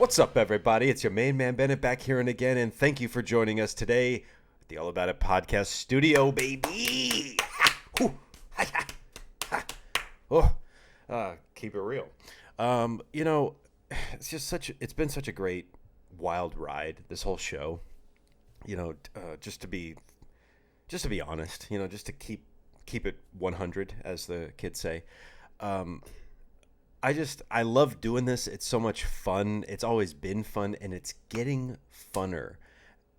What's up, everybody? It's your main man, Bennett, back here and again, and thank you for joining us today at the All About It podcast studio, baby. Keep it real. It's been such a great, wild ride, this whole show. Just to be honest, just to keep it 100, as the kids say. I love doing this. It's so much fun. It's always been fun, and it's getting funner.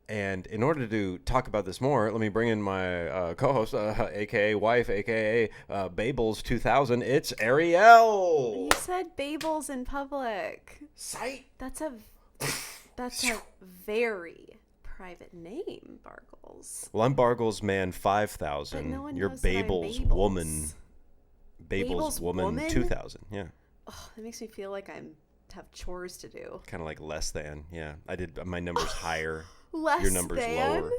And in order to talk about this more, let me bring in my co-host, a.k.a. wife, a.k.a. Babels 2000. It's Arielle. You said Babels in public. Sight. That's a very private name, Bargles. Well, I'm Bargles Man 5000. But no one You're knows that I'm Babels Babels. Woman. Babels Woman 2000. Yeah. Oh, that makes me feel like I have chores to do. Kind of like less than. Yeah. I did my numbers higher. Less Your numbers than? lower.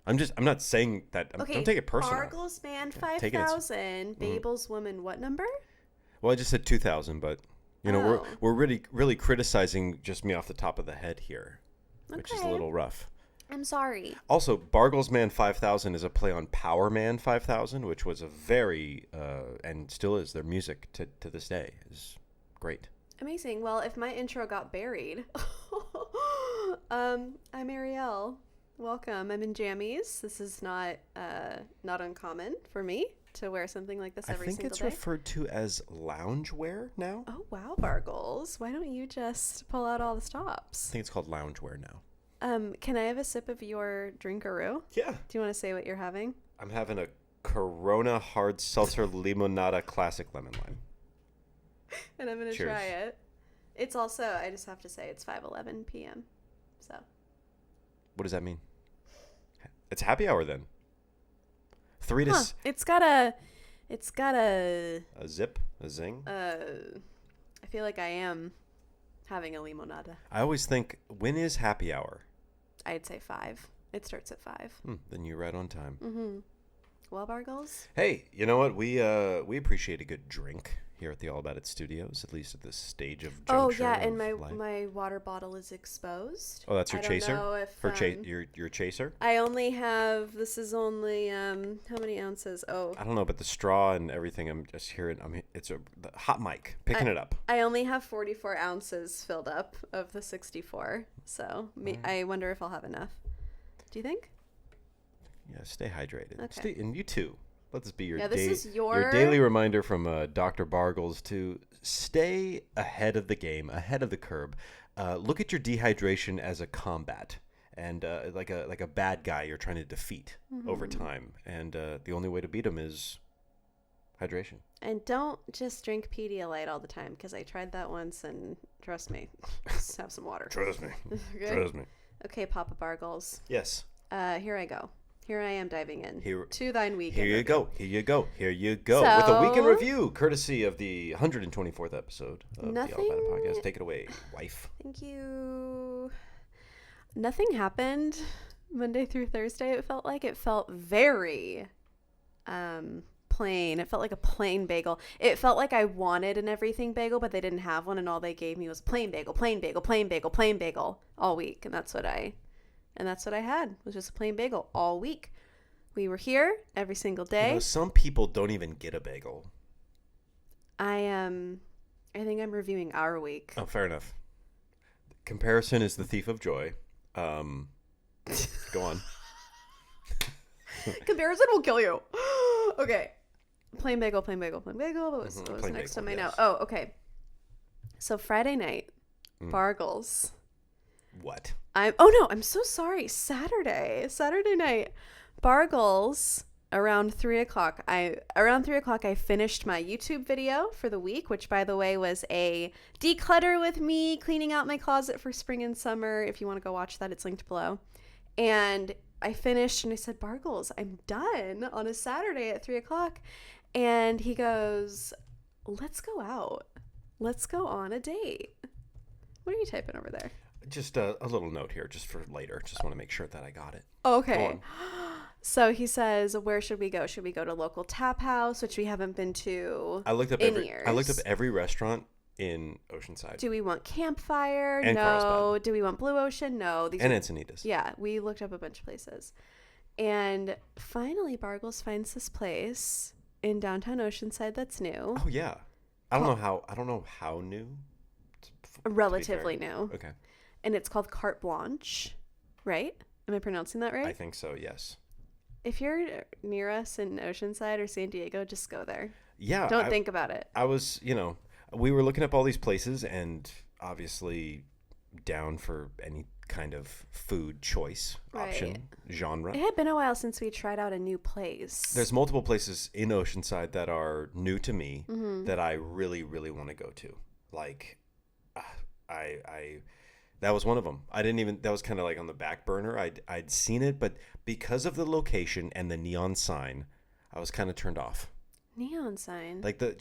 I'm not saying that. Okay, don't take it personal. Bargles Man 5000. Babels Woman what number? Well, I just said 2000, but we're really criticizing just me off the top of the head here, which is a little rough. I'm sorry. Also, Bargles Man 5000 is a play on Power Man 5000, which was a very and still is, their music to this day is great. Amazing. Well, if my intro got buried, I'm Arielle. Welcome. I'm in jammies. This is not uncommon for me to wear something like this every single day. I think it's referred to as loungewear now. Oh, wow, Bargles. Why don't you just pull out all the stops? I think it's called loungewear now. Can I have a sip of your drinkaroo? Yeah. Do you want to say what you're having? I'm having a Corona Hard Seltzer Limonada Classic Lemon Lime. And I'm going to try it. It's also, I just have to say, it's 5:11 p.m. So. What does that mean? It's happy hour then. 3 to... It's got a... A zip? A zing? I feel like I am having a limonada. I always think, when is happy hour? I'd say 5. It starts at 5. Then you're right on time. Mm-hmm. Well, Bargles? Hey, you know what? We appreciate a good drink here at the All About It studios, at least at this stage of juncture. Oh, yeah, and life. my water bottle is exposed. Oh, that's your chaser? I don't know if... your chaser? I only have... This is only... how many ounces? Oh. I don't know, but the straw and everything, I'm just hearing... it's the hot mic, picking it up. I only have 44 ounces filled up of the 64, so I wonder if I'll have enough. Do you think? Yeah, stay hydrated. Okay. And you too. Let this be your your daily reminder from Dr. Bargles to stay ahead of the game, ahead of the curb. Look at your dehydration as a combat and like a bad guy you're trying to defeat over time. And the only way to beat him is hydration. And don't just drink Pedialyte all the time, because I tried that once, and trust me, just have some water. Trust me. Trust me. Okay, Papa Bargles. Yes. Here I go. Here I am diving in to thine weekend. Here you review. go. Here you go. Here you go. With a weekend review, courtesy of the 124th episode of the All About It podcast. Take it away, wife. Thank you. Nothing happened Monday through Thursday. It felt very plain. It felt like a plain bagel. It felt like I wanted an everything bagel, but they didn't have one, and all they gave me was plain bagel, plain bagel, plain bagel, plain bagel all week, and that's what I had, was just a plain bagel all week. We were here every single day. Some people don't even get a bagel. I think I'm reviewing our week. Oh, fair enough. Comparison is the thief of joy. Go on. Comparison will kill you. Okay. Plain bagel, plain bagel, plain bagel. What was next on my note? Oh, okay. So Friday night, Bargles. What? I'm so sorry. Saturday night, Bargles. Around 3 o'clock, I finished my YouTube video for the week, which, by the way, was a declutter with me cleaning out my closet for spring and summer. If you want to go watch that, it's linked below. And I finished, and I said, Bargles, I'm done on a Saturday at 3 o'clock. And he goes, let's go out. Let's go on a date. What are you typing over there? Just a little note here, just for later. Just want to make sure that I got it. Okay. So he says, where should we go? Should we go to local tap house, which we haven't been to years? I looked up every restaurant in Oceanside. Do we want Campfire? And No. Carlsbad. Do we want Blue Ocean? No. And Encinitas. Yeah, we looked up a bunch of places. And finally, Bargles finds this place in downtown Oceanside that's new. Oh, yeah. I don't know how new. Relatively new. Okay. And it's called Carte Blanche, right? Am I pronouncing that right? I think so, yes. If you're near us in Oceanside or San Diego, just go there. Yeah. Don't think about it. I was, we were looking up all these places and obviously down for any kind of food choice option genre. It had been a while since we tried out a new place. There's multiple places in Oceanside that are new to me that I really, really want to go to. Like, that was one of them. That was kind of like on the back burner. I'd seen it, but because of the location and the neon sign, I was kind of turned off. Neon sign? Like the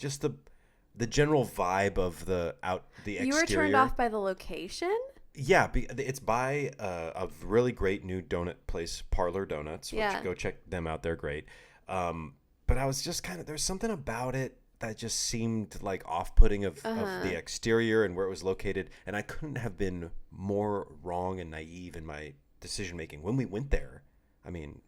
general vibe of the exterior. You were turned off by the location? Yeah, it's by a really great new donut place, Parlor Donuts, which go check them out. They're great. But I was just there's something about it that just seemed like off-putting of the exterior and where it was located. And I couldn't have been more wrong and naive in my decision-making when we went there. I mean...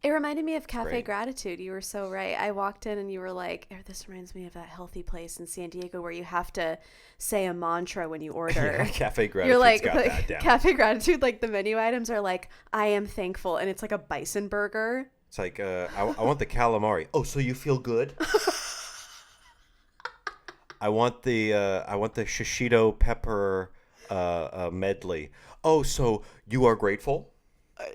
It reminded me of Cafe Gratitude. You were so right. I walked in and you were like, this reminds me of that healthy place in San Diego where you have to say a mantra when you order. Yeah, Cafe Gratitude's You're like, got that down. Cafe Gratitude, like the menu items are like, I am thankful. And it's like a bison burger. It's like, I want the calamari. Oh, so you feel good? I want the shishito pepper medley. Oh, so you are grateful?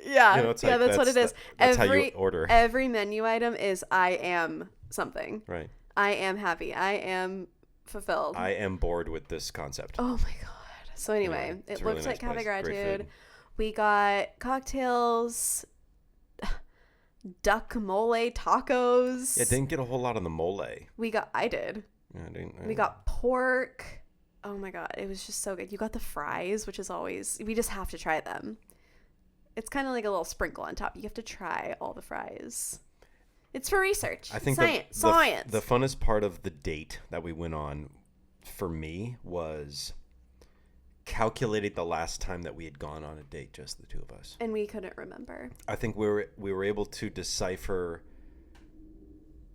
Yeah, that's what it is. That's how you order. Every menu item is I am something. Right. I am happy. I am fulfilled. I am bored with this concept. Oh my god. So anyway, it really looks nice like Cafe place. Gratitude. We got cocktails, duck mole tacos. Yeah, didn't get a whole lot on the mole. I did. Yeah, I didn't. We got pork. Oh my god, it was just so good. You got the fries, which is always, we just have to try them. It's kind of like a little sprinkle on top. You have to try all the fries. It's for research. I think science. The funnest part of the date that we went on for me was calculating the last time that we had gone on a date, just the two of us. And we couldn't remember. I think we were able to decipher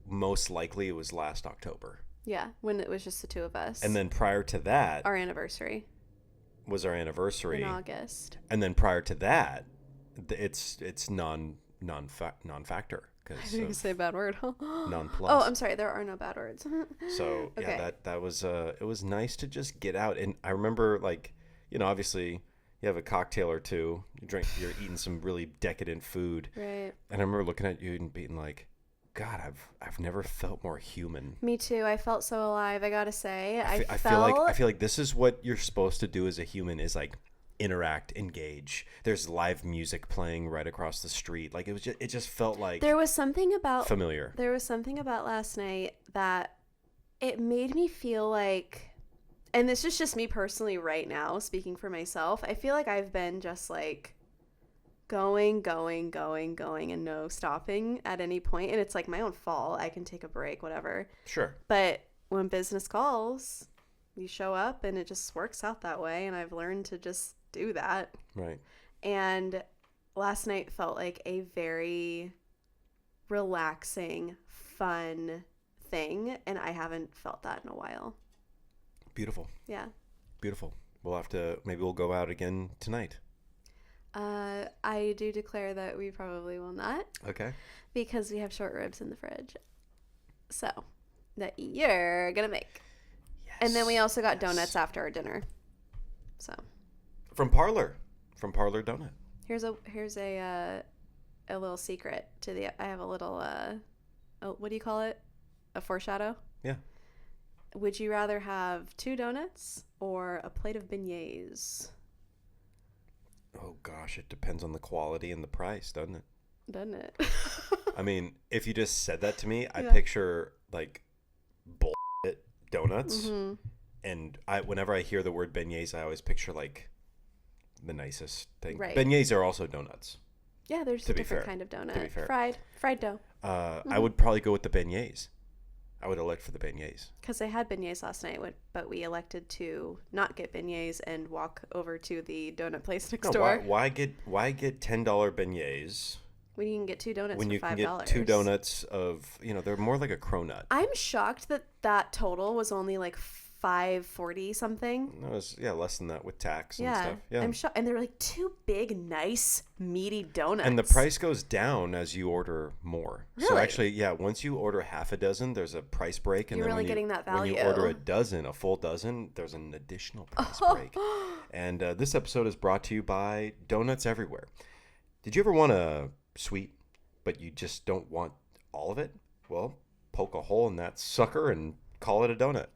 most likely it was last October. Yeah, when it was just the two of us. And then prior to that, our anniversary was our anniversary in August. And then prior to that, it's non-factor. I was going to say a bad word. Non-plus. Oh, I'm sorry. There are no bad words. So okay. Yeah, that was it was nice to just get out. And I remember, like, obviously you have a cocktail or two, you're eating some really decadent food, right? And I remember looking at you and being like, God, I've never felt more human. Me too. I felt so alive. I gotta say, I feel like this is what you're supposed to do as a human, is like interact, engage. There's live music playing right across the street. Like it just felt like there was something about familiar. There was something about last night that it made me feel like, and this is just me personally right now, speaking for myself. I feel like I've been just like going and no stopping at any point, and it's like my own fault. I can take a break, whatever. Sure. But when business calls, you show up and it just works out that way, and I've learned to just do that. Right. And last night felt like a very relaxing, fun thing, and I haven't felt that in a while. Beautiful. Yeah. Beautiful. Maybe we'll go out again tonight. I do declare that we probably will not. Okay. Because we have short ribs in the fridge. So, that you're going to make. Yes. And then we also got donuts after our dinner. So. From Parlor Donut. Here's a little secret I have a little, what do you call it? A foreshadow? Yeah. Would you rather have 2 donuts or a plate of beignets? Oh gosh, it depends on the quality and the price, doesn't it? Doesn't it? I mean, if you just said that to me, I picture like bullshit donuts. Mm-hmm. And whenever I hear the word beignets, I always picture like the nicest thing. Right. Beignets are also donuts. Yeah, there's a different kind of donut. To be fair. Fried dough. I would probably go with the beignets. I would elect for the beignets. Because I had beignets last night, but we elected to not get beignets and walk over to the donut place next door. Why get $10 beignets When you can get 2 donuts when for you $5. can get 2 donuts of, they're more like a cronut. I'm shocked that total was only like $5.40 something. No, it was, less than that with tax and Yeah, stuff. Yeah, I'm shocked. And they're like 2 big, nice, meaty donuts. and the price goes down as you order more. Really? So actually, once you order half a dozen, there's a price break. And You're then really getting that value. When you order a full dozen, there's an additional price break. And this episode is brought to you by Donuts Everywhere. Did you ever want a sweet, but you just don't want all of it? Well, poke a hole in that sucker and call it a donut.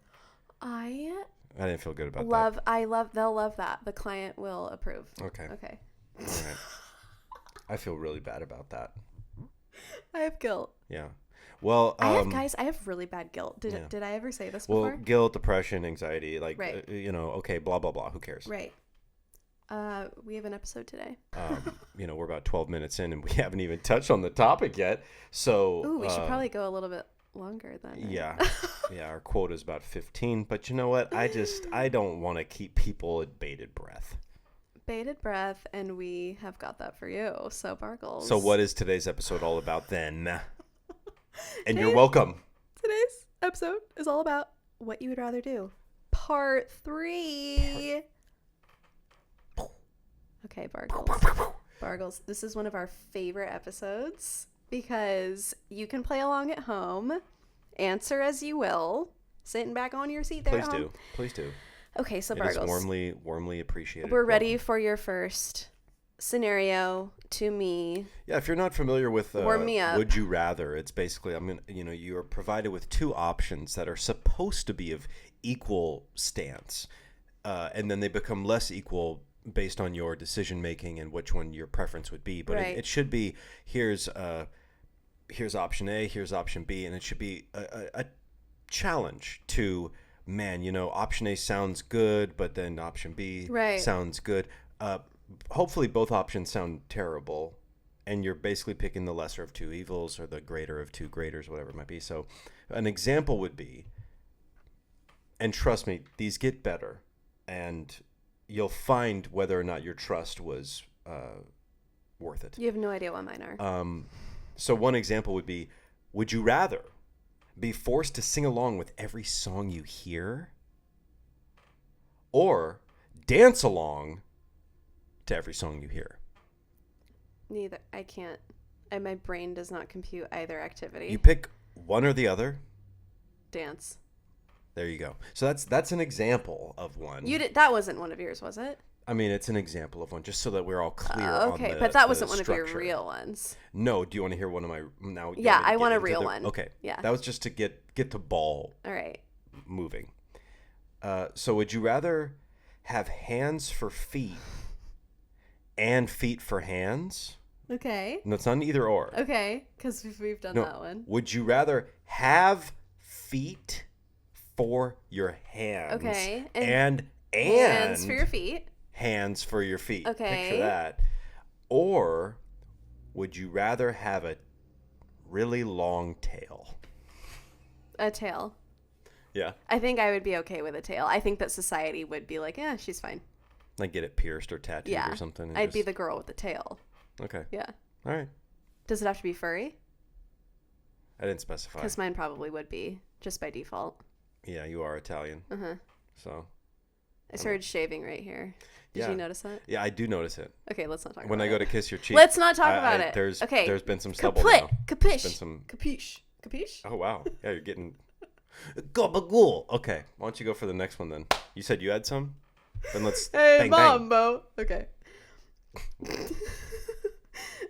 I didn't feel good about that. They'll love that. The client will approve. Okay. All right. I feel really bad about that. I have guilt. Yeah. Well, I have really bad guilt. Did I ever say this before? Well, guilt, depression, anxiety, right. Okay, blah, blah, blah. Who cares? Right. We have an episode today. We're about 12 minutes in and we haven't even touched on the topic yet. So, ooh, we should probably go a little bit longer then. Right? Yeah. Our quota is about 15, but you know what? I don't want to keep people at bated breath. Bated breath, and we have got that for you. So, Bargles. So what is today's episode all about then? And you're welcome. Today's episode is all about what you would rather do. Part 3. Okay, Bargles, this is one of our favorite episodes because you can play along at home, answer as you will, sitting back on your seat there. Please do. Okay, so it Bargles. Is warmly appreciated. We're ready for your first scenario to me. Yeah, if you're not familiar with warm me up. Would You Rather, it's basically you are provided with 2 options that are supposed to be of equal stance, and then they become less equal based on your decision making and which one your preference would be. But right. it should be here's option A, here's option B, and it should be a challenge to, option A sounds good, but then option B sounds good. Hopefully both options sound terrible, and you're basically picking the lesser of 2 evils or the greater of 2 greaters, whatever it might be. So an example would be, and trust me, these get better, and you'll find whether or not your trust was worth it. You have no idea what mine are. So one example would be, would you rather be forced to sing along with every song you hear, or dance along to every song you hear? Neither. I can't. My brain does not compute either activity. You pick one or the other. Dance. There you go. So that's an example of one. That wasn't one of yours, was it? I mean, it's an example of one, just so that we're all clear on okay, but that wasn't one of your real ones. No, do you want to hear one of my now? Yeah, I want a real one. Okay. Yeah. That was just to get the ball all right moving. So would you rather have hands for feet and feet for hands? Okay. No, it's not an either or. Okay, because we've done that one. Would you rather have feet for your hands? Okay. And hands for your feet. Hands for your feet. Okay. Picture that. Or would you rather have a really long tail? A tail. Yeah. I think I would be okay with a tail. I think that society would be like, yeah, she's fine. Like get it pierced or tattooed or something. I'd be the girl with the tail. Okay. Yeah. All right. Does it have to be furry? I didn't specify. Because mine probably would be, just by default. Yeah, you are Italian. Uh-huh. So. I started shaving right here. Did you notice that? Yeah, I do notice it. Okay, let's not talk about it. When I go to kiss your cheek. Let's not talk about it. There's been some stubble now. Capiche. Capiche? Oh, wow. Yeah, you're getting... Gabagool. Okay, why don't you go for the next one then? You said you had some? Then let's hey, bang, Mambo. Okay.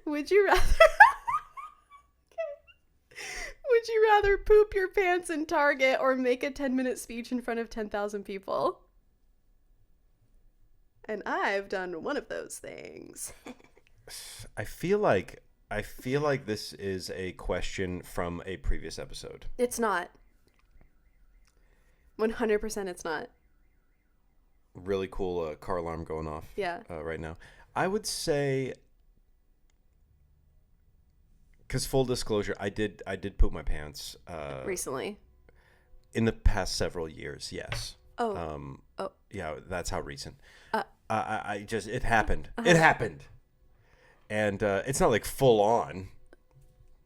Would you rather... Would you rather poop your pants in Target or make a 10-minute speech in front of 10,000 people? And I've done one of those things. I feel like this is a question from a previous episode. It's not. 100% it's not. Really cool car alarm going off. Yeah. Right now. I would say, because full disclosure, I did poop my pants. Recently. In the past several years, yes. Oh. Yeah, that's how recent. Uh, I just, it happened. It happened. And it's not like full on.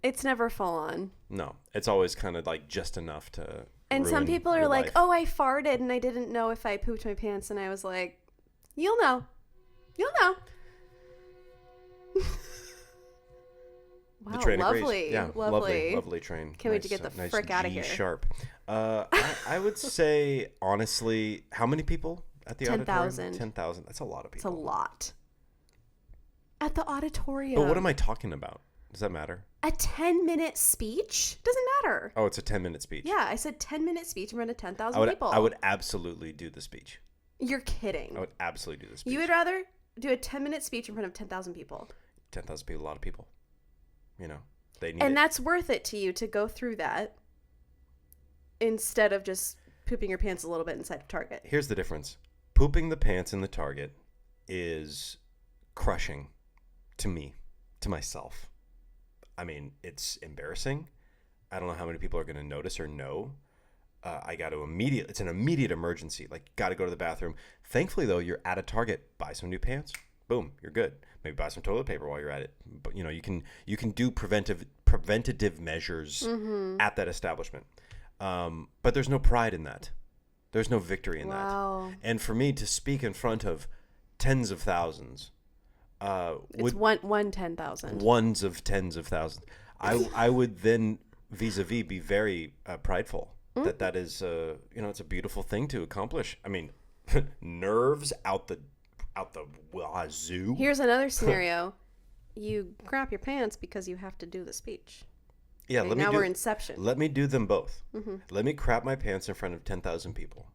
It's never full on. No, it's always kind of like just enough to. And some ruin people are your like, life. oh, I farted and I didn't know if I pooped my pants. And I was like, you'll know. You'll know. Wow, The train lovely. agrees. Yeah, lovely train. Can't wait to get the nice frick out of G here. Sharp. I would say, honestly, how many people at the auditorium? 10,000. 10,000. That's a lot of It's people. a lot. At the auditorium. But what am I talking about? Does that matter? A 10-minute speech? Doesn't matter. Oh, it's a 10-minute speech. Yeah, I said 10-minute speech in front of 10,000 people. I would absolutely do the speech. You're kidding. I would absolutely do the speech. You would rather do a 10-minute speech in front of 10,000 people. 10,000 people, a lot of people. You know, they need And it. that's worth it to you to go through that instead of just pooping your pants a little bit inside of Target. Here's the difference. Pooping the pants in the Target is crushing to me, to myself. I mean, it's embarrassing. I don't know how many people are going to notice or know. I got to it's an immediate emergency. Like, got to go to the bathroom. Thankfully, though, you're at a Target. Buy some new pants. Boom, you're good. Maybe buy some toilet paper while you're at it. But, you know, you can do preventative measures at that establishment. But there's no pride in that. There's no victory in that. And for me to speak in front of tens of thousands, it's one 10,000. Ones of tens of thousands. I would then vis-a-vis be very prideful that is it's a beautiful thing to accomplish. I mean, nerves out the wazoo. Here's another scenario. You crap your pants because you have to do the speech. Yeah, okay, we're Inception. Let me do them both. Let me crap my pants in front of 10,000 people.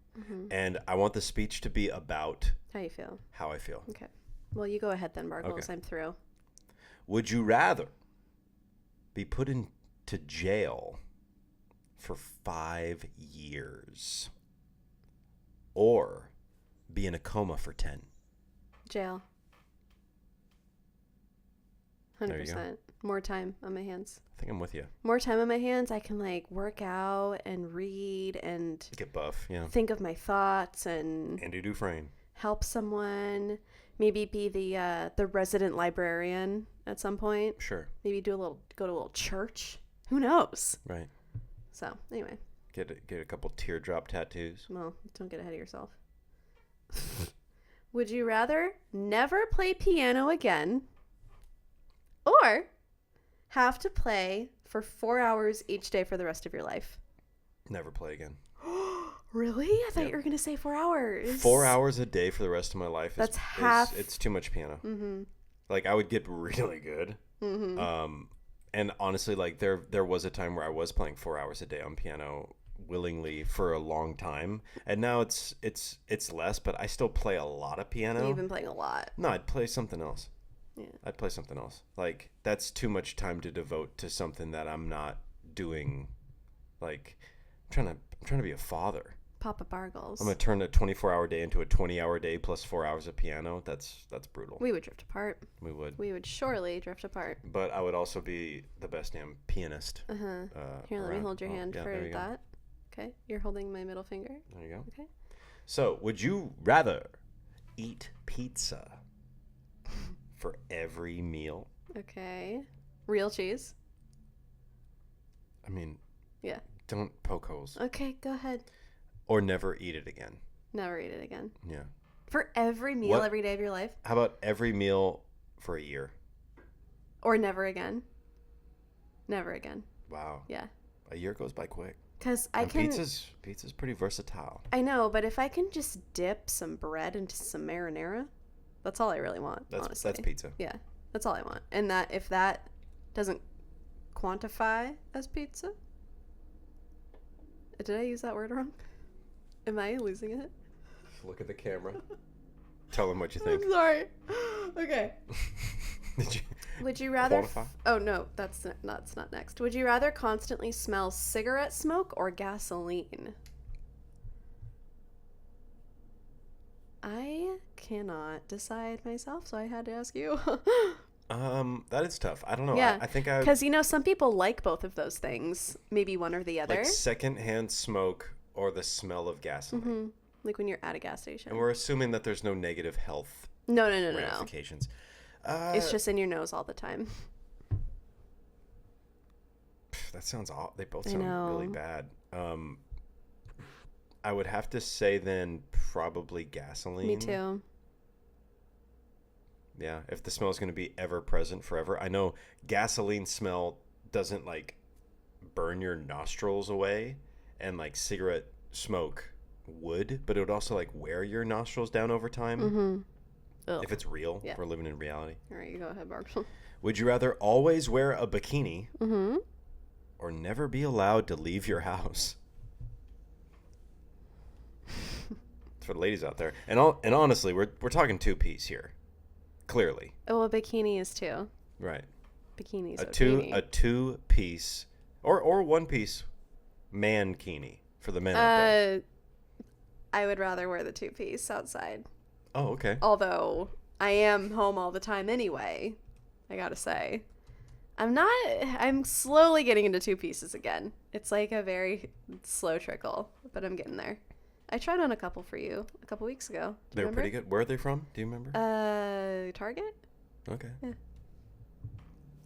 And I want the speech to be about how you feel. How I feel. Okay. Well, you go ahead then, Bargles. Okay. I'm through. Would you rather be put into jail for 5 years or be in a coma for 10? Jail. 100%. More time on my hands. I think I'm with you. More time on my hands. I can like work out and read and get buff. Yeah. Think of my thoughts and Andy Dufresne. Help someone. Maybe be the resident librarian at some point. Sure. Maybe go to a little church. Who knows? Right. So anyway. Get a couple teardrop tattoos. Well, don't get ahead of yourself. Would you rather never play piano again or have to play for 4 hours each day for the rest of your life? Never play again. Really? I thought you were going to say 4 hours. 4 hours a day for the rest of my life. That's half. It's too much piano. Like, I would get really good. And honestly, like there was a time where I was playing 4 hours a day on piano willingly for a long time, and now it's less, but I still play a lot of piano. You've been playing a lot. No, I'd play something else. Yeah. I'd play something else. Like, that's too much time to devote to something that I'm not doing. Like, I'm trying to be a father. Papa Bargles. I'm gonna turn a 24-hour day into a 20-hour day plus 4 hours of piano. That's brutal. We would drift apart. We would surely drift apart. But I would also be the best damn pianist. Here, let me hold your hand for that. Okay, you're holding my middle finger. There you go. Okay. So, would you rather eat pizza for every meal? Okay. Real cheese? I mean, yeah. Don't poke holes. Okay, go ahead. Or never eat it again. Never eat it again. Yeah. For every meal every day of your life? How about every meal for a year? Or never again? Never again. Wow. Yeah. A year goes by quick. Because pizza's pretty versatile. I know, but if I can just dip some bread into some marinara, that's all I really want, honestly. That's pizza. Yeah, that's all I want. And that if that doesn't quantify as pizza, did I use that word wrong? Am I losing it? Look at the camera. Tell them what you think. I'm sorry. Okay. Did you? Would you rather? Quantify? Oh no, that's not next. Would you rather constantly smell cigarette smoke or gasoline? I cannot decide myself, so I had to ask you. That is tough. I don't know. Yeah, I think because some people like both of those things. Maybe one or the other. Like secondhand smoke or the smell of gasoline? Mm-hmm. Like when you're at a gas station. And we're assuming that there's no negative health No. ramifications. It's just in your nose all the time. That sounds odd. They both sound really bad. I would have to say then probably gasoline. Me too. Yeah, if the smell is going to be ever present forever. I know gasoline smell doesn't like burn your nostrils away, and like cigarette smoke would, but it would also like wear your nostrils down over time. Mm-hmm. If it's real. Yeah. We're living in reality. All right, you go ahead, Barb. Would you rather always wear a bikini Mm-hmm. or never be allowed to leave your house? For the ladies out there. And honestly, we're talking two-piece here. Clearly. Oh, a bikini is too. Right. Bikinis. A two-piece or one-piece mankini for the men out there. I would rather wear the two-piece outside. Oh, okay. Although I am home all the time anyway, I gotta say. I'm slowly getting into two pieces again. It's like a very slow trickle, but I'm getting there. I tried on a couple for you a couple weeks ago. They were pretty good. Where are they from? Do you remember? Target? Okay. Yeah.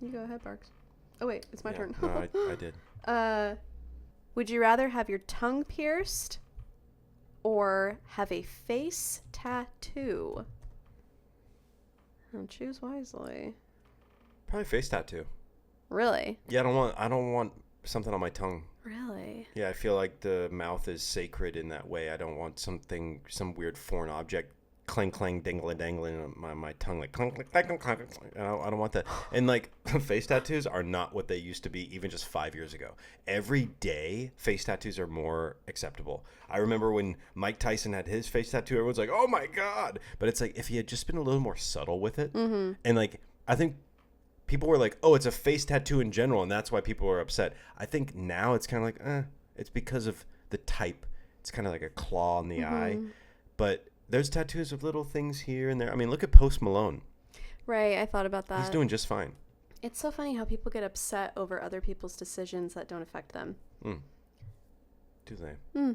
You go ahead, Barks. Oh, wait, it's my turn. No, I did. Would you rather have your tongue pierced or have a face tattoo? Choose wisely. Probably face tattoo. Really? Yeah, I don't want something on my tongue. Really? Yeah, I feel like the mouth is sacred in that way. I don't want some weird foreign object clang clang dingling dangling on my tongue like clang clang clang clang. I don't want that. And like face tattoos are not what they used to be even just 5 years ago. Every day face tattoos are more acceptable. I remember when Mike Tyson had his face tattoo, everyone's like, "Oh my god!" But it's like if he had just been a little more subtle with it, and like I think people were like, "Oh, it's a face tattoo in general," and that's why people were upset. I think now it's kind of like, it's because of the type. It's kind of like a claw in the eye, but there's tattoos of little things here and there. I mean, look at Post Malone. Right, I thought about that. He's doing just fine. It's so funny how people get upset over other people's decisions that don't affect them. Do they?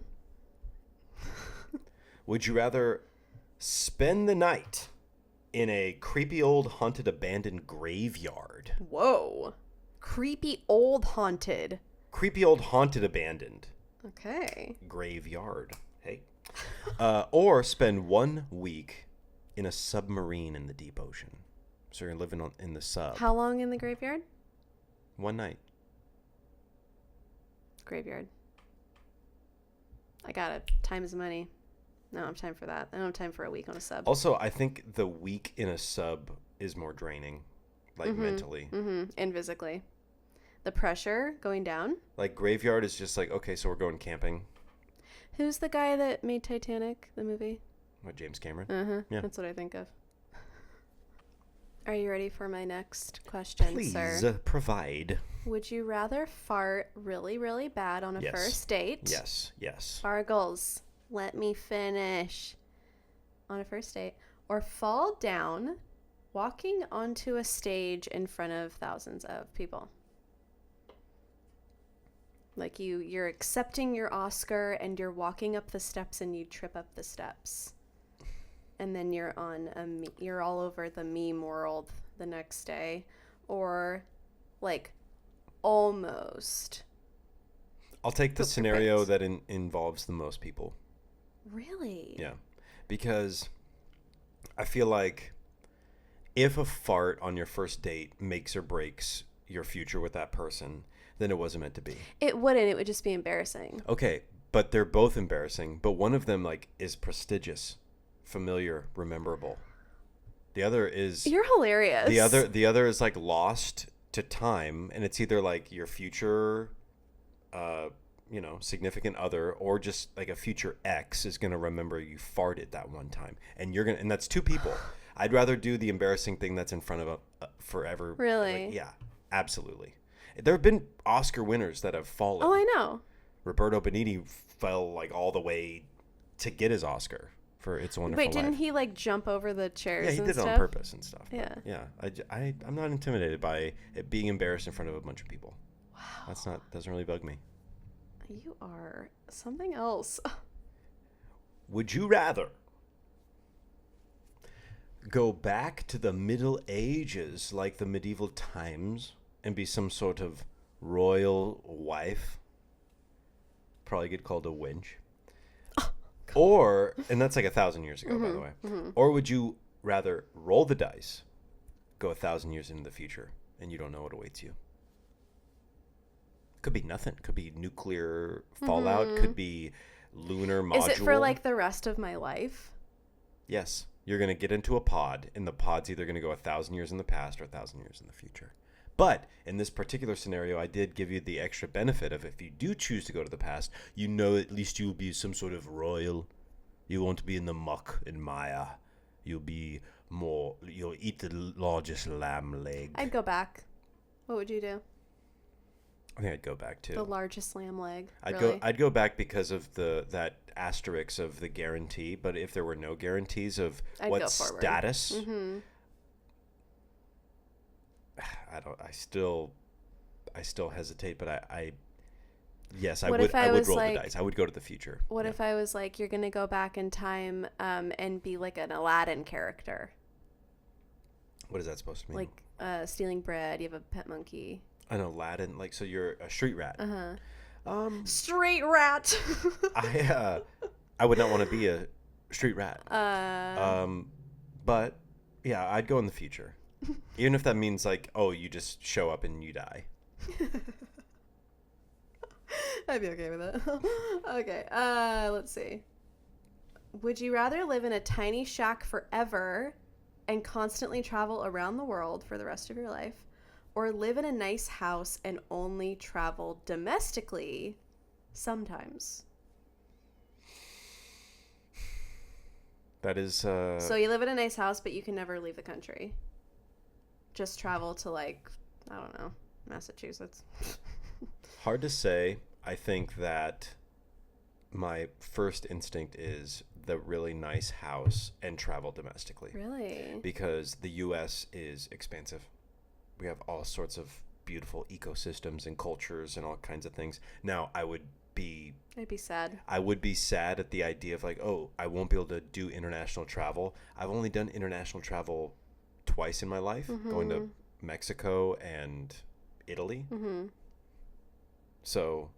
Would you rather spend the night in a creepy old haunted abandoned graveyard? Whoa. Creepy old haunted. Creepy old haunted abandoned. Okay. Graveyard. Hey. Or spend 1 week in a submarine in the deep ocean. So you're living in the sub. How long in the graveyard? 1 night. Graveyard. I got it. Time is money. I don't have time for that. I don't have time for a week on a sub. Also, I think the week in a sub is more draining, like mentally. And physically. The pressure going down. Like graveyard is just like, okay, so we're going camping. Who's the guy that made Titanic, the movie? What, James Cameron? Yeah. That's what I think of. Are you ready for my next question, Please, sir? provide. Would you rather fart really, really bad on a first date? Yes. Bargles, let me finish. On a first date. Or fall down walking onto a stage in front of thousands of people. Like you're accepting your Oscar and you're walking up the steps and you trip up the steps. And then you're you're all over the meme world the next day. Or like almost. I'll take the scenario that involves the most people. Really? Yeah. Because I feel like if a fart on your first date makes or breaks your future with that person, then it wasn't meant to be. It wouldn't. It would just be embarrassing. Okay, but they're both embarrassing. But one of them like is prestigious, familiar, rememberable. The other is You're hilarious. The other is like lost to time, and it's either like your future, significant other, or just like a future ex is gonna remember you farted that one time, and that's two people. I'd rather do the embarrassing thing that's in front of forever. Really? Like, yeah, absolutely. There have been Oscar winners that have fallen. Oh, I know. Roberto Benigni fell like all the way to get his Oscar for It's a Wonderful Life. Wait, didn't he like jump over the chairs? Yeah, he and did stuff? it on purpose and stuff. Yeah. Yeah. I'm not intimidated by it being embarrassed in front of a bunch of people. Wow. Doesn't really bug me. You are something else. Would you rather go back to the Middle Ages, like the medieval times, and be some sort of royal wife? Probably get called a wench. Or, and that's like 1,000 years ago, by the way. Or would you rather roll the dice, go 1,000 years into the future, and you don't know what awaits you? Could be nothing. Could be nuclear fallout. Could be lunar module. Is it for like the rest of my life? Yes. You're going to get into a pod, and the pod's either going to go 1,000 years in the past or 1,000 years in the future. But in this particular scenario, I did give you the extra benefit of if you do choose to go to the past, you know at least you'll be some sort of royal. You won't be in the muck and mire. You'll eat the largest lamb leg. I'd go back. What would you do? I think I'd go back too. The largest lamb leg. I'd go back because of that asterisk of the guarantee. But if there were no guarantees of what status, I still hesitate. But yes, I would roll the dice. I would go to the future. What if I was like, you're gonna go back in time and be like an Aladdin character? What is that supposed to mean? Like stealing bread. You have a pet monkey. An Aladdin, like, so you're a street rat. Street rat. I would not want to be a street rat. But yeah, I'd go in the future, even if that means like, oh, you just show up and you die. I'd be okay with it. Okay, let's see. Would you rather live in a tiny shack forever and constantly travel around the world for the rest of your life, or live in a nice house and only travel domestically sometimes? That is... So you live in a nice house, but you can never leave the country. Just travel to, like, I don't know, Massachusetts. Hard to say. I think that my first instinct is the really nice house and travel domestically. Really? Because the U.S. is expansive. We have all sorts of beautiful ecosystems and cultures and all kinds of things. Now, I'd be sad. I would be sad at the idea of like, oh, I won't be able to do international travel. I've only done international travel twice in my life, going to Mexico and Italy. So,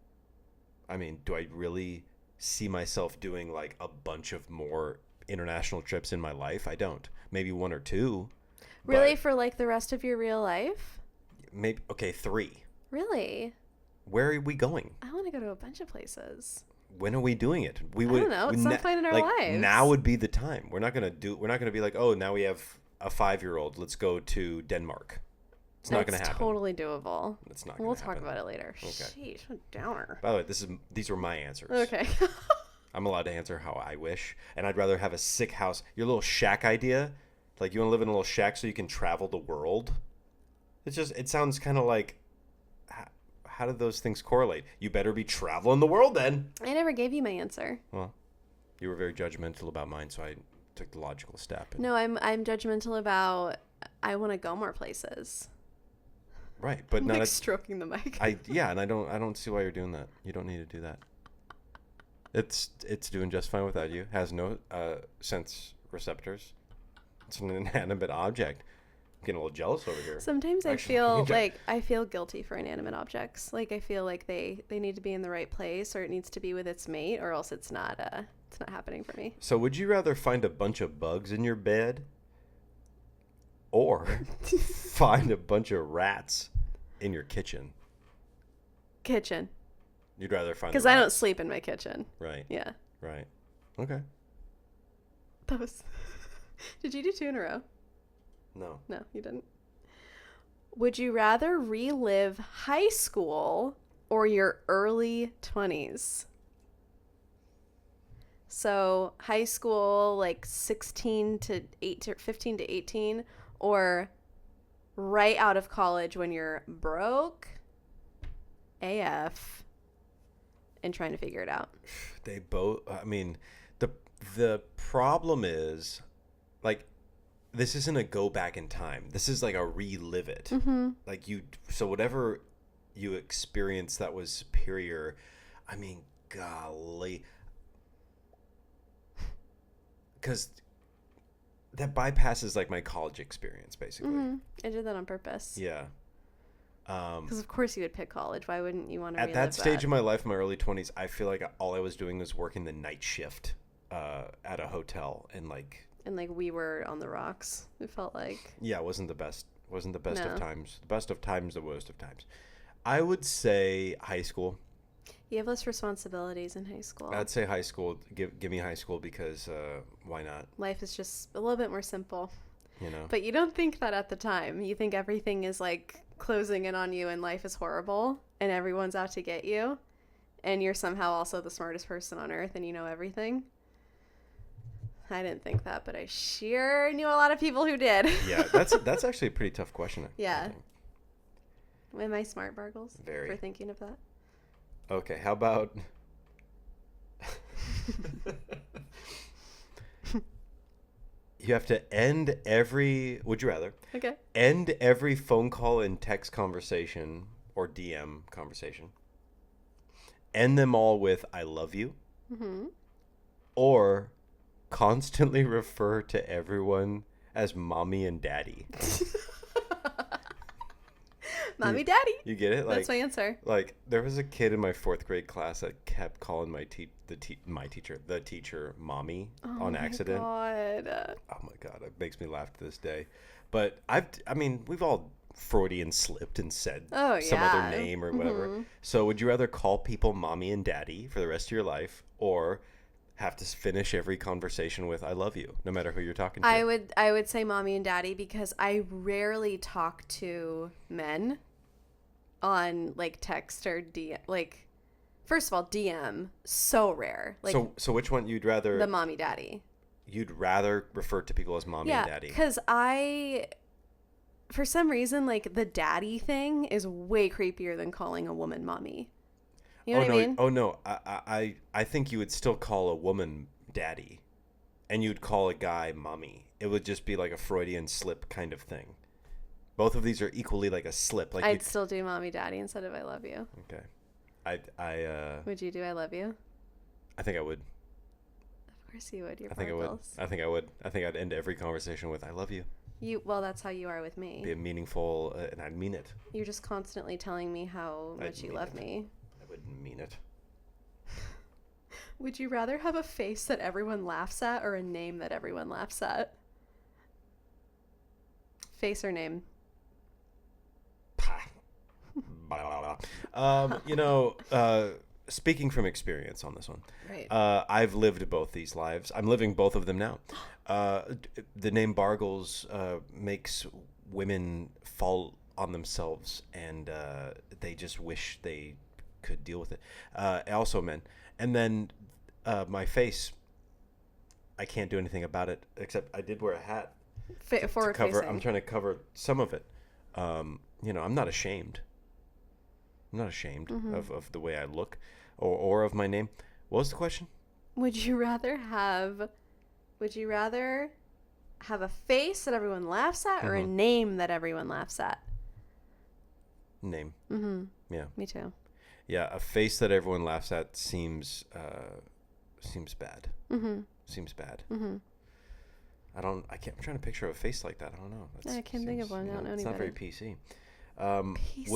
I mean, do I really see myself doing like a bunch of more international trips in my life? I don't. Maybe one or two. Really? For like the rest of your real life? Maybe. Okay, 3. Really? Where are we going? I want to go to a bunch of places. When are we doing it? I don't know. At some point in our lives. Now would be the time. We're not gonna be like, oh, now we have a 5-year-old. Let's go to Denmark. It's not gonna happen. It's totally doable. It's not gonna We'll happen. talk about it later. Okay. Sheesh, what a downer. By the way, these were my answers. Okay. I'm allowed to answer how I wish, and I'd rather have a sick house. Your little shack idea, like you want to live in a little shack so you can travel the world. It sounds kind of like, how did those things correlate? You better be traveling the world then. I never gave you my answer. Well, you were very judgmental about mine, so I took the logical step. No, I'm judgmental about I want to go more places. Right, but I'm not like stroking the mic. and I don't see why you're doing that. You don't need to do that. It's doing just fine without you. Has no sense receptors. It's an inanimate object. I'm getting a little jealous over here. Sometimes I feel guilty for inanimate objects. Like I feel like they need to be in the right place, or it needs to be with its mate, or else it's not happening for me. So would you rather find a bunch of bugs in your bed, or find a bunch of rats in your kitchen? Kitchen. You'd rather find, because I don't sleep in my kitchen. Right. Yeah. Right. Okay. That was. Did you do 2 in a row? No. No, you didn't. Would you rather relive high school or your early 20s? So high school, like 16 to 8 or 15 to 18, or right out of college when you're broke AF and trying to figure it out. They both, I mean, the problem is, like, this isn't a go back in time. This is like a relive it. Like so whatever you experienced that was superior, I mean, golly. Because that bypasses like my college experience, basically. I did that on purpose. Yeah. Because of course you would pick college. Why wouldn't you want to At relive that stage that? of my life, my early 20s, I feel like all I was doing was working the night shift at a hotel, and like, And like we were on the rocks. It felt like. yeah, it wasn't the best. Wasn't the best No. of times. The best of times, the worst of times. I would say high school. You have less responsibilities in high school. I'd say high school. Give me high school because why not? Life is just a little bit more simple. You know. But you don't think that at the time. You think everything is like closing in on you and life is horrible and everyone's out to get you. And you're somehow also the smartest person on earth and you know everything. I didn't think that, but I sure knew a lot of people who did. Yeah, that's actually a pretty tough question. I Yeah. think. Am I smart, Bargles? Very. For thinking of that? Okay, how about you have to end every, would you rather, Okay. end every phone call and text conversation or DM conversation, end them all with I love you, or constantly refer to everyone as mommy and daddy. Mommy, daddy. You get it? That's my answer. Like, there was a kid in my 4th grade class that kept calling the teacher mommy on accident. God. Oh my god, it makes me laugh to this day. But we've all Freudian slipped and said some other name or whatever. So would you rather call people mommy and daddy for the rest of your life, or have to finish every conversation with I love you, no matter who you're talking to? I would say mommy and daddy because I rarely talk to men on like text or DM. Like, first of all, DM, so rare. Like, so which one you'd rather? the mommy daddy. You'd rather refer to people as mommy and daddy? Because for some reason, like the daddy thing is way creepier than calling a woman mommy. You know what I mean? Oh no, I think you would still call a woman daddy, and you'd call a guy mommy. It would just be like a Freudian slip kind of thing. Both of these are equally like a slip. Like I'd still do mommy daddy instead of I love you. Okay, Would you do I love you? I think I would. Of course you would. You're I think I would. I think I would. I think I'd end every conversation with I love you. Well, that's how you are with me. Be meaningful, and I'd mean it. You're just constantly telling me how much you love me. I wouldn't mean it. Would you rather have a face that everyone laughs at or a name that everyone laughs at? Face or name? Speaking from experience on this one, Right. I've lived both these lives. I'm living both of them now. The name Bargles makes women fall on themselves, and they just wish they could deal with it. Also men. And then my face, I can't do anything about it, except I did wear a hat to Forward cover. facing. I'm trying to cover some of it. I'm not ashamed. I'm not ashamed of the way I look or of my name. What was the question? Would you rather have a face that everyone laughs at or a name that everyone laughs at? Name. Yeah. Me too. Yeah, a face that everyone laughs at seems bad. Seems bad. I'm trying to picture a face like that. I don't know. I can't think of one. I don't know It's not very anybody. PC.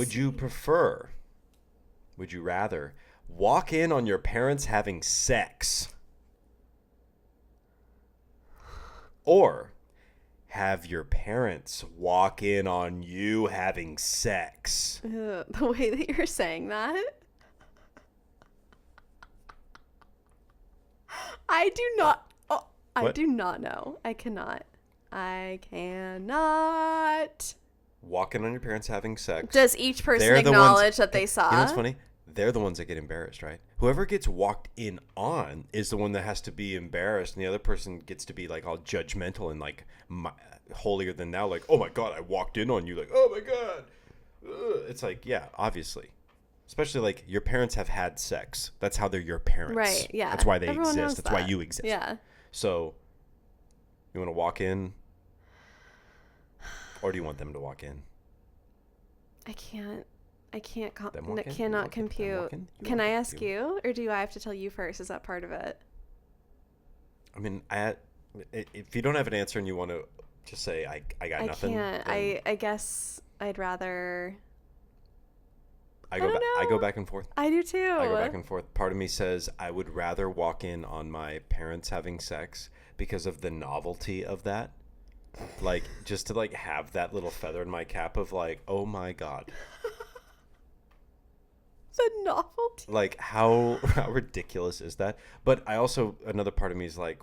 Would you rather walk in on your parents having sex, or have your parents walk in on you having sex? The way that you're saying that. I do not. Oh, I What? do not know. I cannot. Walking on your parents having sex. Does each person They're the acknowledge ones, that they saw? You know what's funny? They're the ones that get embarrassed, right? Whoever gets walked in on is the one that has to be embarrassed, and the other person gets to be like all judgmental and like holier than thou, like, oh my god, I walked in on you, like, oh my god. Ugh. It's like, yeah, obviously. Especially like your parents have had sex. That's how they're your parents. Right, yeah. That's why they Everyone knows exist. That's why that. you exist. Yeah. So, you want to walk in? Or do you want them to walk in? I can't. I can't. Them walking? Cannot Them compute. walking? Can I ask compute. you, or do I have to tell you first? Is that part of it? I mean, if you don't have an answer and you want to just say I got nothing, can't. then I guess I'd rather. I don't know. go back and forth. I do too. I go back and forth. Part of me says I would rather walk in on my parents having sex because of the novelty of that. Like, just to like have that little feather in my cap of like, oh my God. The novelty. Like, how ridiculous is that? But I also, another part of me is like,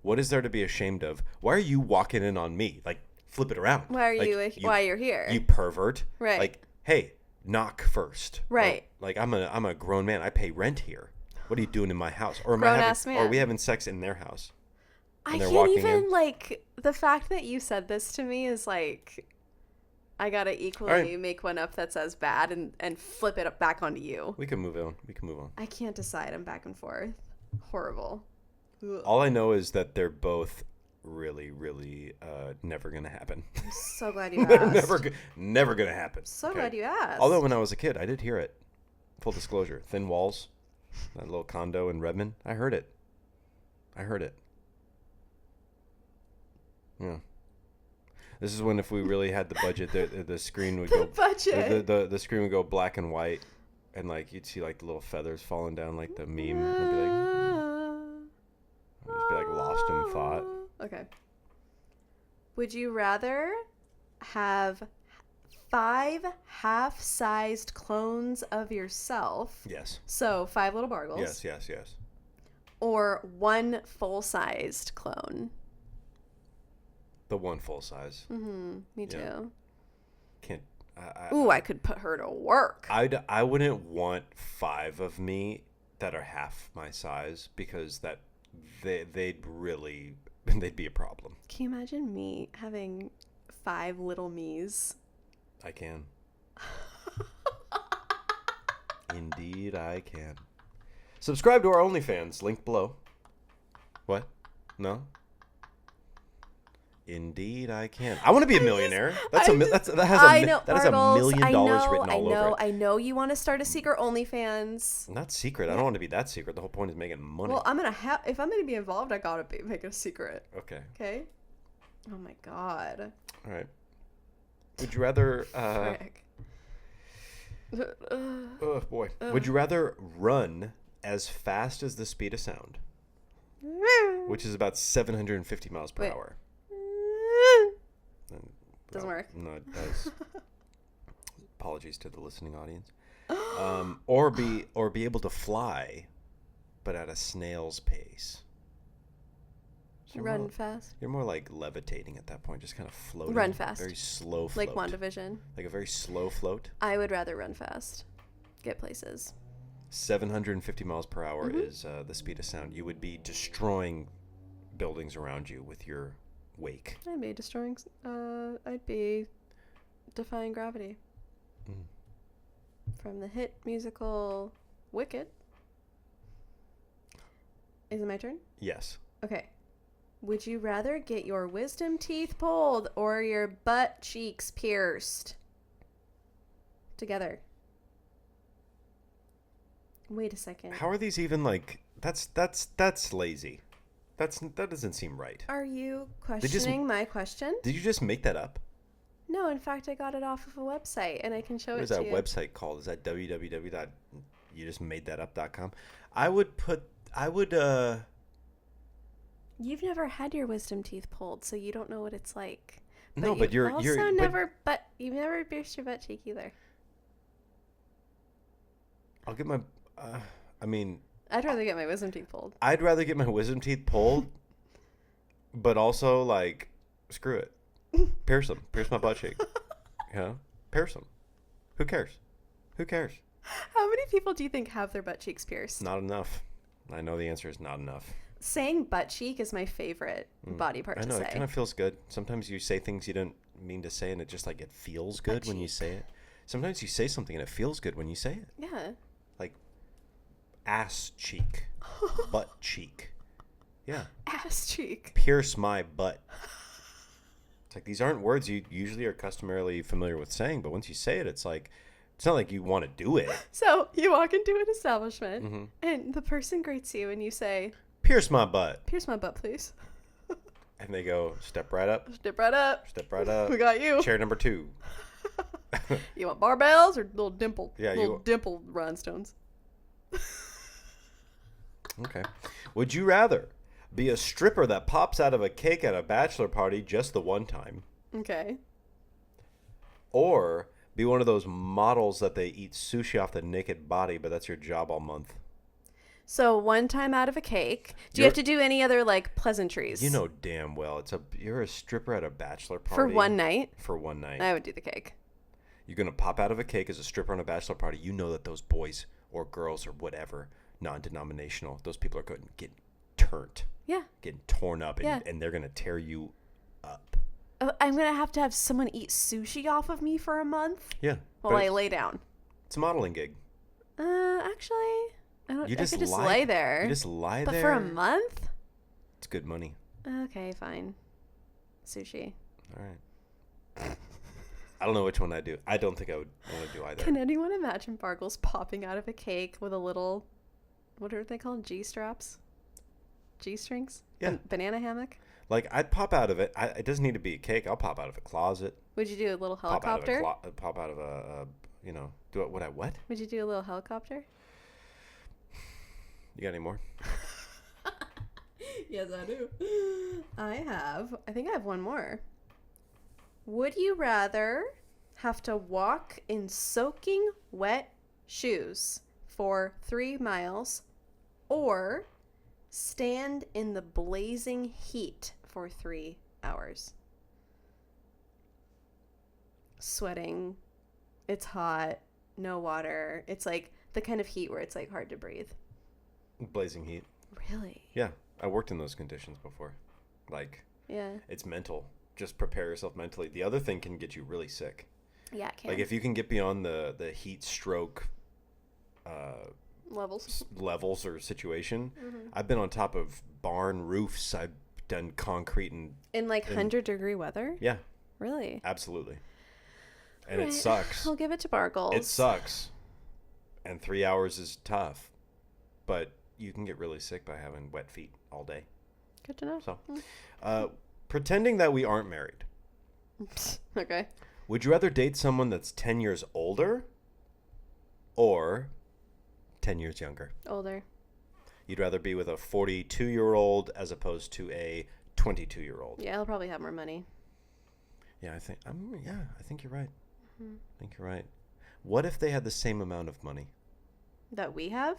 what is there to be ashamed of? Why are you walking in on me? Like, flip it around. Why are Like, why you're here? You pervert. Right. Like, hey, knock first. Right. Like I'm a grown man. I pay rent here. What are you doing in my house? Or Grown-ass man. Or are we having sex in their house? I they're can't walking even in? like the fact that you said this to me is like I gotta equally All right. make one up that's as bad and flip it back onto you. We can move on. I can't decide. I'm back and forth. Horrible. Ugh. All I know is that they're both really, really never gonna happen. I'm so glad you They're asked. never gonna happen. So okay? glad you asked. Although when I was a kid, I did hear it. Full disclosure, thin walls, that little condo in Redmond. I heard it. Yeah. This is when if we really had the budget, the screen would go budget. The screen would go black and white, and like you'd see like the little feathers falling down like the meme. I'd be like, I'd just be like lost in thought. Okay. Would you rather have 5 half-sized clones of yourself? Yes. So 5 little Bargles. Yes. Or 1 full-sized clone. The one full size. Mm-hmm. Me too. Yeah. Can't. I could put her to work. I wouldn't want 5 of me that are half my size because they'd be a problem. Can you imagine me having 5 little me's? I can. Indeed, I can. Subscribe to our OnlyFans. Link below. What? No? Indeed, I can. I want to be a millionaire. That has $1 million written all over it. I know you want to start a secret OnlyFans. Not secret. I don't want to be that secret. The whole point is making money. Well, if I'm gonna be involved, I gotta make it a secret. Okay. Okay. Oh my God. All right. Would you rather? Frick. Oh boy. Would you rather run as fast as the speed of sound, which is about 750 miles per hour? Doesn't work. No, it does. Apologies to the listening audience. Or be able to fly, but at a snail's pace. So Run fast. You're more like levitating at that point, just kind of floating. Run fast. Very slow float. Like WandaVision. Like a very slow float. I would rather run fast. Get places. 750 miles per hour is the speed of sound. You would be destroying buildings around you with your wake. I'd be defying gravity. From the hit musical Wicked. Is it my turn? Yes. Okay. Would you rather get your wisdom teeth pulled or your butt cheeks pierced? Together. Wait a second. How are these even like? That's lazy. That doesn't seem right. Are you questioning my question? Did you just make that up? No, in fact, I got it off of a website, and I can show What it is to that you. website called? Is that www.youjustmadethatup.com? You've never had your wisdom teeth pulled, so you don't know what it's like. No, but you've never pierced your butt cheek either. I'll get my. I'd rather get my wisdom teeth pulled. I'd rather get my wisdom teeth pulled, but also like, screw it, pierce them, pierce my butt cheek, pierce them. Who cares? How many people do you think have their butt cheeks pierced? Not enough. I know the answer is not enough. Saying butt cheek is my favorite body part to say. I know, it kind of feels good. Sometimes you say things you didn't mean to say, and it just like it feels good when you say it. Sometimes you say something and it feels good when you say it. Yeah. Like ass cheek, butt cheek. Yeah. Ass cheek. Pierce my butt. It's like these aren't words you usually are customarily familiar with saying, but once you say it, it's It's not like you want to do it. So you walk into an establishment Mm-hmm. and the person greets you and you say, Pierce my butt. "Pierce my butt, please." And they go, step right up. Step right up. Step right up. We got you. Chair number 2. You want barbells or little dimple? Yeah, little dimple rhinestones. Okay. Would you rather be a stripper that pops out of a cake at a bachelor party just the one time, Okay. or be one of those models that they eat sushi off the naked body, but that's your job all month? So one time out of a cake. Do you have to do any other like pleasantries? You know damn well you're a stripper at a bachelor party for one night. For one night. I would do the cake. You're gonna pop out of a cake as a stripper on a bachelor party. You know that those boys or girls or whatever, non-denominational, those people are going to get turned. Yeah. Getting torn up, and, Yeah. and they're gonna tear you up. I'm gonna have someone eat sushi off of me for a month Yeah. while I lay down. It's a modeling gig. Actually, I don't. You I just could just lie- lay there. You just lie but there. for a month? It's good money. Okay, fine. Sushi. All right. I don't know which one I do. I don't think I would want to do either. Can anyone imagine Bargles popping out of a cake with a little, what are they called? G-straps? G-strings? Yeah. Banana hammock? Like, I'd pop out of it. It doesn't need to be a cake. I'll pop out of a closet. Would you do a little Pop helicopter? out of a do it. What? Would you do a little helicopter? You got any more? Yes, I do. I think I have one more. Would you rather have to walk in soaking wet shoes for 3 miles or stand in the blazing heat for 3 hours? Sweating. It's hot. No water. It's like the kind of heat where it's like hard to breathe. Blazing heat. Really? Yeah, I worked in those conditions before. Like, Yeah. it's mental. Just prepare yourself mentally. The other thing can get you really sick. Yeah, it can. Like, if you can get beyond the heat stroke levels or situation. Mm-hmm. I've been on top of barn roofs. I've done concrete in like 100-degree weather? Yeah, Really? absolutely. And All it right. sucks. I'll give it to Bargles. It sucks. And 3 hours is tough. But you can get really sick by having wet feet all day. Good to know. So, pretending that we aren't married. Okay. Would you rather date someone that's 10 years older or 10 years younger? Older. You'd rather be with a 42-year-old as opposed to a 22-year-old. Yeah, he'll probably have more money. Yeah, I think you're right. Mm-hmm. I think you're right. What if they had the same amount of money? That we have?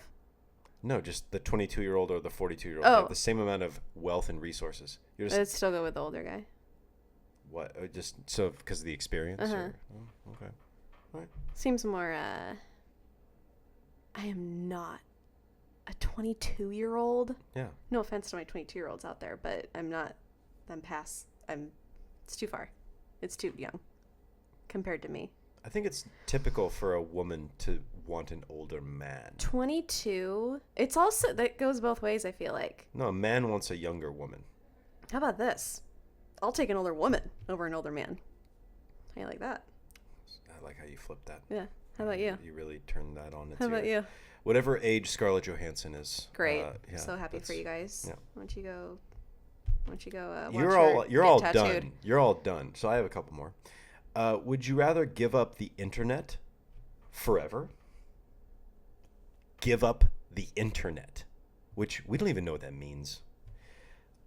No, just the 22-year-old or the 42-year-old. Oh. They have the same amount of wealth and resources. You're just I'd still go with the older guy. what? Just so because of the experience? Uh-huh. Okay. All right. Seems more, I am not a 22-year-old. Yeah. No offense to my 22-year-olds out there, but it's too far. It's too young compared to me. I think it's typical for a woman to want an older man. 22. It's also, that goes both ways, I feel like. No, a man wants a younger woman. How about this? I'll take an older woman over an older man. How you like that? I like how you flip that. Yeah. How about you? You really turned that on. It's How about you? Whatever age Scarlett Johansson is. Great. Yeah, So happy for you guys. Yeah. Why don't you go watch You're all get done. tattooed. You're all done. So I have a couple more. Would you rather give up the internet forever? Give up the internet, which we don't even know what that means.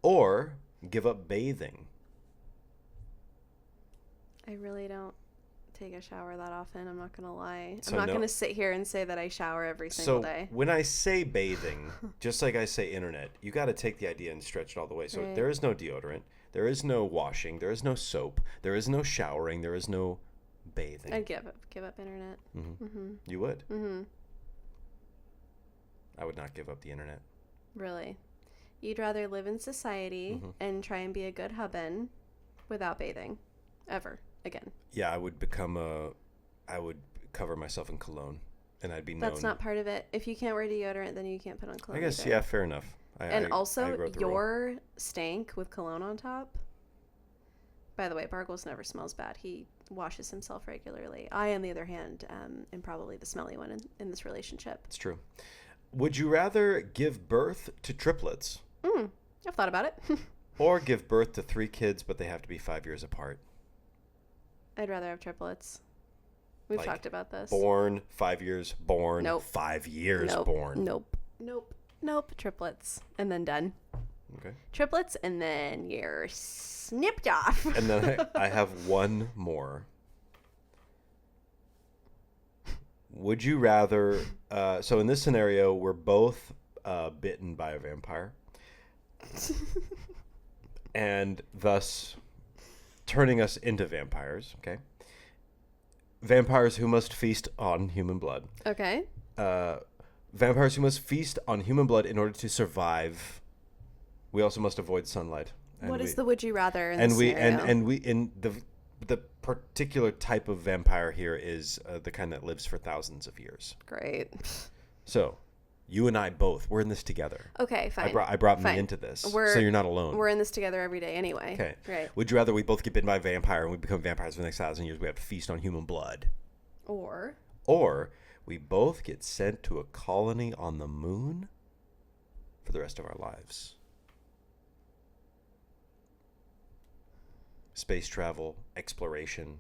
Or give up bathing. I really don't take a shower that often. I'm not going to lie. So I'm not no- going to sit here and say that I shower every single day. When I say bathing, just like I say internet, you got to take the idea and stretch it all the way. So Right. there is no deodorant. There is no washing. There is no soap. There is no showering. There is no bathing. I'd give up internet. You would? Mm-hmm. I would not give up the internet. Really. You'd rather live in society and try and be a good husband without bathing ever again. Yeah, I would cover myself in cologne, and I'd be known. That's not part of it. If you can't wear deodorant, then you can't put on cologne. I guess, either. yeah, fair enough. And I also, wrote the rule. your stank with cologne on top. By the way, Bargles never smells bad. He washes himself regularly. I, on the other hand, am probably the smelly one in this relationship. It's true. Would you rather give birth to triplets I've thought about it. or give birth to 3 kids, but they have to be 5 years apart? I'd rather have triplets. We've Like, talked about this. Born, 5 years, born, Nope. 5 years, Nope. born. Nope. Triplets. And then done. Okay. Triplets, and then you're snipped off. And then I have one more. Would you rather... so in this scenario, we're both bitten by a vampire. And thus turning us into vampires, okay? Vampires who must feast on human blood. Okay. Vampires who must feast on human blood in order to survive. We also must avoid sunlight. What is the would you rather in and this we scenario? and we in the particular type of vampire here is the kind that lives for thousands of years. Great. So, you and I both, we're in this together. Okay, fine. I brought Fine. me into this, We're- so you're not alone. We're in this together every day anyway. Okay. Right. Would you rather we both get bitten by a vampire and we become vampires for the next 1,000 years? We have to feast on human blood, or we both get sent to a colony on the moon for the rest of our lives. Space travel, exploration,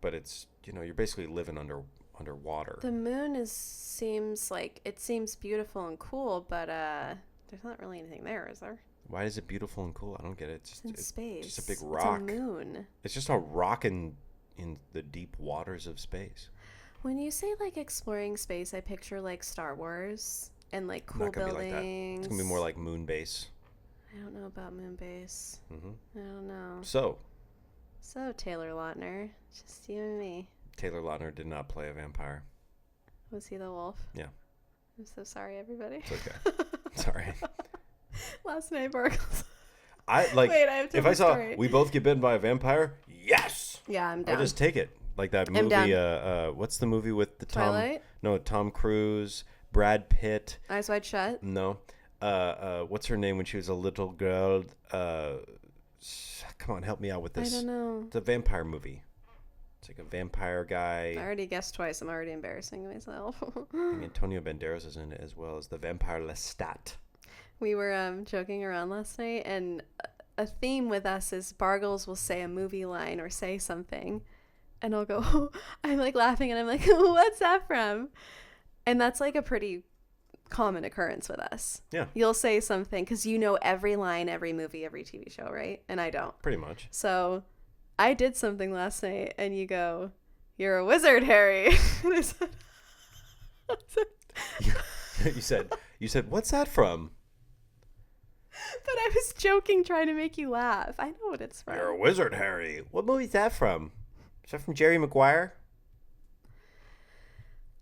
but it's, you're basically living underwater. The moon seems beautiful and cool, but there's not really anything there, is there? Why is it beautiful and cool? I don't get it. It's in space. Just a big rock. It's a moon. It's just a rock in the deep waters of space. When you say like exploring space, I picture like Star Wars and like cool Not gonna buildings. be like that. It's gonna be more like moon base. I don't know about moon base. I don't know. So Taylor Lautner, just you and me. Taylor Lautner did not play a vampire. Was he the wolf? Yeah. I'm so sorry, everybody. It's okay. Sorry. Last night, Barkles. Wait, I have to if tell I the saw story. we both get bitten by a vampire, yes. Yeah, I'm down. I'll just take it. Like that I'm movie. down. What's the movie with the Twilight? Tom Cruise, Brad Pitt. Eyes Wide Shut. No. What's her name when she was a little girl? Come on, help me out with this. I don't know. It's a vampire movie. It's like a vampire guy. I already guessed twice. I'm already embarrassing myself. And Antonio Banderas is in it as well as the vampire Lestat. We were joking around last night, and a theme with us is Bargles will say a movie line or say something, and I'll go, I'm like laughing, and I'm like, what's that from? And that's like a pretty common occurrence with us. Yeah. You'll say something because you know every line, every movie, every TV show, right? And I don't. Pretty much. So I did something last night, and you go, "You're a wizard, Harry." And I said, You said, what's that from? but I was joking, trying to make you laugh. I know what it's from. You're a wizard, Harry. What movie's that from? Is that from Jerry Maguire?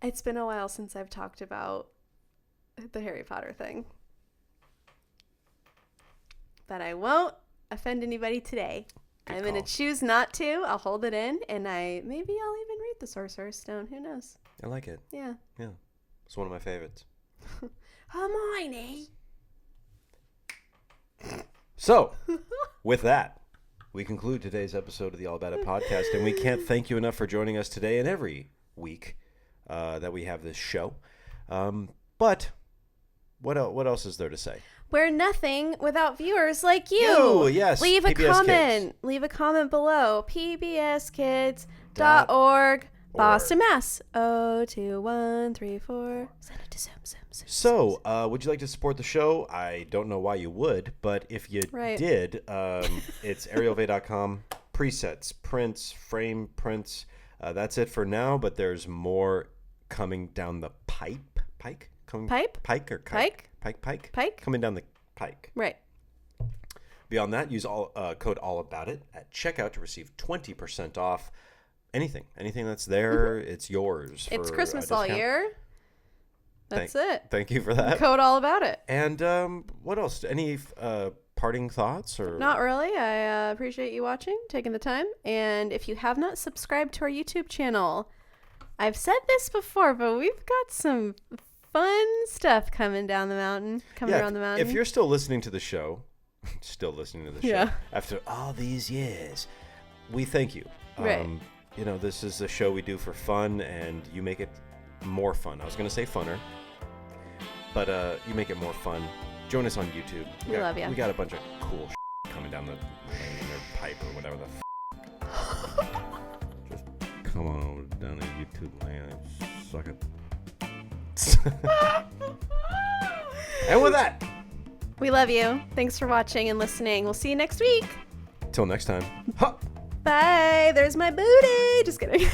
It's been a while since I've talked about the Harry Potter thing. But I won't offend anybody today. I'm going to choose not to. I'll hold it in, and maybe I'll even read the Sorcerer's Stone. Who knows? I like it. Yeah. Yeah. It's one of my favorites. Hermione. So, with that, we conclude today's episode of the All About It podcast, and we can't thank you enough for joining us today and every week that we have this show. But what else is there to say? We're nothing without viewers like you. Yes. Leave a PBS comment. Kids. Leave a comment below. pbskids.org. Boston, Mass. 02134. Send it to Zoom. So, would you like to support the show? I don't know why you would, but if you did, it's arielvay.com. Presets, prints, frame prints. That's it for now, but there's more coming down the pike. Pike? Pike or kike? Pike? Coming down the pike. Right. Beyond that, use code ALLABOUTIT at checkout to receive 20% off anything that's there. It's yours. It's Christmas all year. That's it. Thank you for that. Code all about it. And what else? Any parting thoughts? Or not really. I appreciate you watching, taking the time. And if you have not subscribed to our YouTube channel, I've said this before, but we've got some fun stuff coming down the mountain, around the mountain. If you're still listening to the show, after all these years, we thank you. Right. You know, this is a show we do for fun, and you make it more fun. I was going to say funner, but you make it more fun. Join us on YouTube. We love you. We got a bunch of cool coming down the lane in their pipe or whatever the Just come on over down the YouTube lane and suck it. And with that, We love you. Thanks for watching and listening. We'll see you next week. till next time. Ha! Bye. There's my booty. Just kidding.